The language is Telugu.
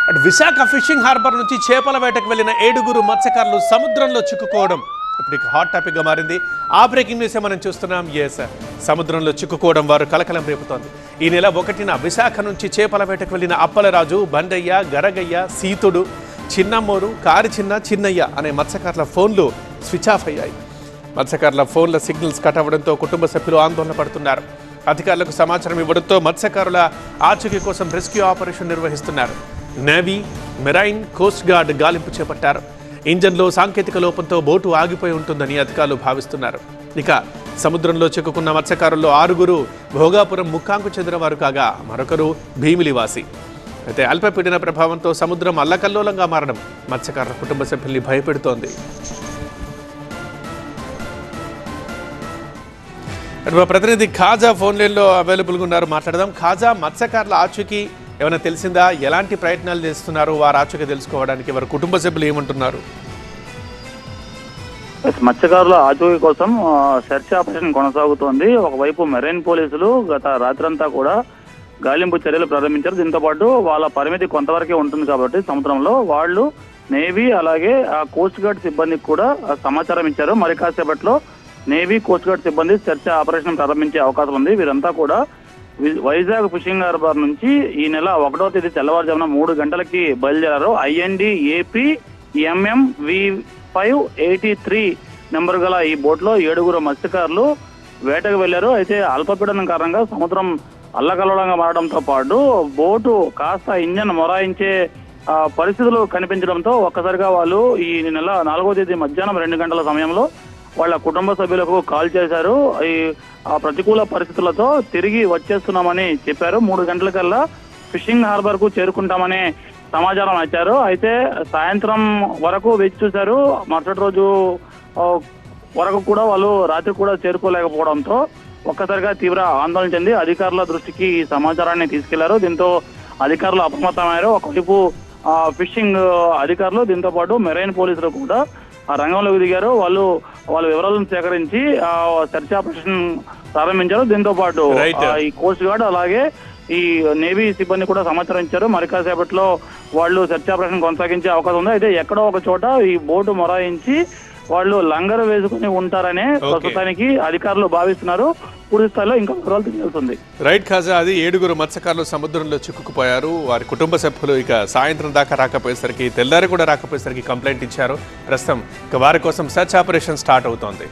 అటు విశాఖ ఫిషింగ్ హార్బర్ నుంచి చేపల వేటకు వెళ్లిన 7 మత్స్యకారులు సముద్రంలో చిక్కుకోవడం ఇప్పుడు హాట్ టాపిక్గా మారింది. ఆ బ్రేకింగ్ న్యూస్ మనం చూస్తున్నాం. సముద్రంలో చిక్కుకోవడం వారు కలకలం రేపుతోంది. ఈ నెల 1న విశాఖ నుంచి చేపల వేటకు వెళ్లిన అప్పలరాజు, బండయ్య, గరగయ్య, సీతుడు, చిన్నమ్మోరు, కారి చిన్నయ్య అనే మత్స్యకారుల ఫోన్లు స్విచ్ ఆఫ్ అయ్యాయి. మత్స్యకారుల ఫోన్ల సిగ్నల్స్ కట్ అవ్వడంతో కుటుంబ సభ్యులు ఆందోళన పడుతున్నారు. అధికారులకు సమాచారం ఇవ్వడంతో మత్స్యకారుల ఆచూకీ కోసం రెస్క్యూ ఆపరేషన్ నిర్వహిస్తున్నారు. నేవీ, మెరైన్, కోస్ట్ గార్డ్ గాలింపు చేపట్టారు. ఇంజన్లో సాంకేతిక లోపంతో బోటు ఆగిపోయి ఉంటుందని అధికారులు భావిస్తున్నారు. ఇక సముద్రంలో చిక్కుకున్న మత్స్యకారుల్లో 6 భోగాపురం ముక్కాంకు చెందినవారు కాగా మరొకరు భీమిలివాసి. అయితే అల్పపీడన ప్రభావంతో సముద్రం అల్లకల్లోలంగా మారడం మత్స్యకారుల కుటుంబ సభ్యుల్ని భయపెడుతోంది. మా ప్రతినిధి ఖాజా ఫోన్ లైన్లో అవైలబుల్గా ఉన్నారు, మాట్లాడదాం. ఖాజా, మత్స్యకారుల ఆచూకీ ఏమైనా తెలిసిందా? ఎలాంటి ప్రయత్నాలు చేస్తున్నారు వారు ఆచూకీ తెలుసుకోవడానికి? వారి కుటుంబ సభ్యులు ఏమంటున్నారు? మత్స్యకారుల ఆచూకీ కోసం సెర్చ్ ఆపరేషన్ కొనసాగుతోంది. ఒకవైపు మెరైన్ పోలీసులు గత రాత్రంతా కూడా గాలింపు చర్యలు ప్రారంభించారు. దీంతో పాటు వాళ్ళ పరిమితి కొంతవరకే ఉంటుంది కాబట్టి సముద్రంలో వాళ్ళు నేవీ అలాగే కోస్ట్ గార్డ్ సిబ్బందికి కూడా సమాచారం ఇచ్చారు. మరి కాసేపట్లో నేవీ, కోస్ట్ గార్డ్ సిబ్బంది సెర్చ్ ఆపరేషన్ ప్రారంభించే అవకాశం ఉంది. వీరంతా కూడా వైజాగ్ ఫిషింగ్ హార్బర్ నుంచి ఈ నెల 1వ తేదీ తెల్లవారుజామున 3 గంటలకి బయలుదేరారు. IND-AP MM-V583 నెంబర్ గల ఈ బోట్లో 7 మత్స్యకారులు వేటకు వెళ్లారు. అయితే అల్పపీడనం కారణంగా సముద్రం అల్లకల్లోలంగా మారడంతో పాటు బోటు కాస్త ఇంజన్ మొరాయించే పరిస్థితులు కనిపించడంతో ఒక్కసారిగా వాళ్ళు ఈ నెల 4వ తేదీ మధ్యాహ్నం 2 గంటల సమయంలో వాళ్ళ కుటుంబ సభ్యులకు కాల్ చేశారు. ఆ ప్రతికూల పరిస్థితులతో తిరిగి వచ్చేస్తున్నామని చెప్పారు. 3 గంటలకల్లా ఫిషింగ్ హార్బర్ కు చేరుకుంటామనే సమాచారం ఇచ్చారు. అయితే సాయంత్రం వరకు వేచి చూశారు. మరుసటి రోజు వరకు కూడా వాళ్ళు రాత్రి కూడా చేరుకోలేకపోవడంతో ఒక్కసారిగా తీవ్ర ఆందోళన చెంది అధికారుల దృష్టికి ఈ సమాచారాన్ని తీసుకెళ్లారు. దీంతో అధికారులు అప్రమత్తమయ్యారు. ఒకవైపు ఫిషింగ్ అధికారులు, దీంతో పాటు మెరైన్ పోలీసులు కూడా ఆ రంగంలోకి దిగారు. వాళ్ళ వివరాలను సేకరించి సెర్చ్ ఆపరేషన్ ప్రారంభించారు. దీంతో పాటు ఈ కోస్ట్ గార్డ్ అలాగే ఈ నేవీ సిబ్బంది కూడా సమాచారం ఇచ్చారు. మరి కాసేపట్లో వాళ్ళు సెర్చ్ ఆపరేషన్ కొనసాగించే అవకాశం ఉంది. అయితే ఎక్కడో ఒక చోట ఈ బోటు మొరాయించి వాళ్ళు లంగరు వేసుకుని ఉంటారనే ప్రస్తుతానికి అధికారులు భావిస్తున్నారు. పూర్తి స్థాయిలో ఇంకా వివరాలు తెలియాల్సింది. రైట్ ఖాజా, అది 7 మత్స్యకారులు సముద్రంలో చిక్కుకుపోయారు. వారి కుటుంబ సభ్యులు ఇక సాయంత్రం దాకా రాకపోయేసరికి, తెల్లారి కూడా రాకపోయేసరికి కంప్లైంట్ ఇచ్చారు. ప్రస్తుతం ఇక వారి కోసం సెర్చ్ ఆపరేషన్ స్టార్ట్ అవుతోంది.